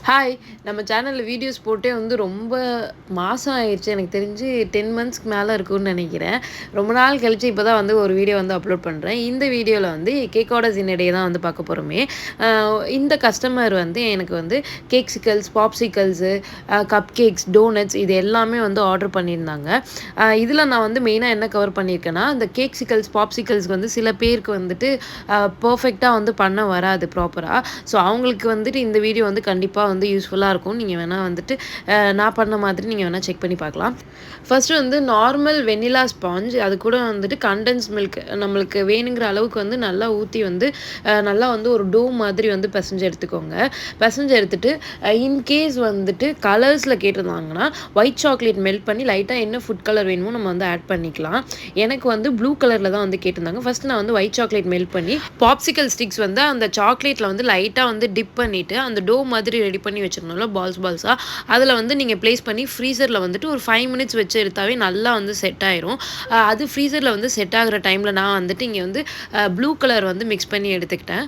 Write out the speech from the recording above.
Hi நம்ம சேனலில் videos போட்டே வந்து ரொம்ப மாதம் ஆயிடுச்சு. எனக்கு தெரிஞ்சு 10 மந்த்ஸ்க்கு மேலே இருக்கும்னு நினைக்கிறேன். ரொம்ப நாள் கழிச்சு இப்போ தான் வந்து ஒரு வீடியோ வந்து அப்லோட் பண்ணுறேன். இந்த வீடியோவில் வந்து கேக்கோட ஜின்னடையை தான் வந்து பார்க்க போகிறோமே. இந்த கஸ்டமர் வந்து எனக்கு வந்து கேக்ஸிக்கல்ஸ், பாப்சிக்கல்ஸு, கப் கேக்ஸ், டோனட்ஸ் இது எல்லாமே வந்து ஆர்டர் பண்ணியிருந்தாங்க. இதில் நான் வந்து மெயினாக என்ன கவர் பண்ணியிருக்கேன்னா, இந்த கேக்ஸிக்கல்ஸ், பாப்சிக்கல்ஸ்க்கு வந்து சில பேருக்கு வந்துட்டு பர்ஃபெக்டாக வந்து பண்ண வராது ப்ராப்பராக. ஸோ அவங்களுக்கு வந்துட்டு இந்த வீடியோ வந்து கண்டிப்பாக வந்து யூஸ்ஃபுல்லாக இருக்கும். நீங்கள் வேணால் வந்துட்டு நான் பண்ண மாதிரி நீங்கள் வேணால் செக் பண்ணி பார்க்கலாம். ஃபஸ்ட்டு வந்து நார்மல் வெண்ணிலா ஸ்பாஞ்ச், அது கூட வந்துட்டு கண்டென்ஸ் மில்க் நம்மளுக்கு வேணுங்கிற அளவுக்கு வந்து நல்லா ஊற்றி வந்து நல்லா வந்து ஒரு டோ மாதிரி வந்து பிசைஞ்சு எடுத்துக்கோங்க. பிசைஞ்சு எடுத்துட்டு இன்கேஸ் வந்துட்டு கலர்ஸில் கேட்டிருந்தாங்கன்னா ஒயிட் சாக்லேட் மெல்ட் பண்ணி லைட்டாக என்ன ஃபுட் கலர் வேணுமோ நம்ம வந்து ஆட் பண்ணிக்கலாம். எனக்கு வந்து ப்ளூ கலரில் தான் வந்து கேட்டிருந்தாங்க. ஃபஸ்ட் நான் வந்து ஒயிட் சாக்லேட் மெல்ட் பண்ணி பாப்சிக்கல் ஸ்டிக்ஸ் வந்து அந்த சாக்லேட்டில் வந்து லைட்டாக வந்து டிப் பண்ணிவிட்டு அந்த டோ மாதிரி ரெடி பண்ணி வச்சுருந்தோம்ல பால்ஸாக அதில் வந்து நீங்கள் ப்ளேஸ் பண்ணி ஃப்ரீசரில் வந்துட்டு ஒரு 5 மினிட்ஸ் வச்சு எடுத்தாவே நல்லா வந்து செட் ஆயிரும். அது ஃப்ரீசரில் வந்து செட் ஆகிற டைமில் நான் வந்துட்டு இங்கே வந்து ப்ளூ கலர் வந்து மிக்ஸ் பண்ணி எடுத்துக்கிட்டேன்.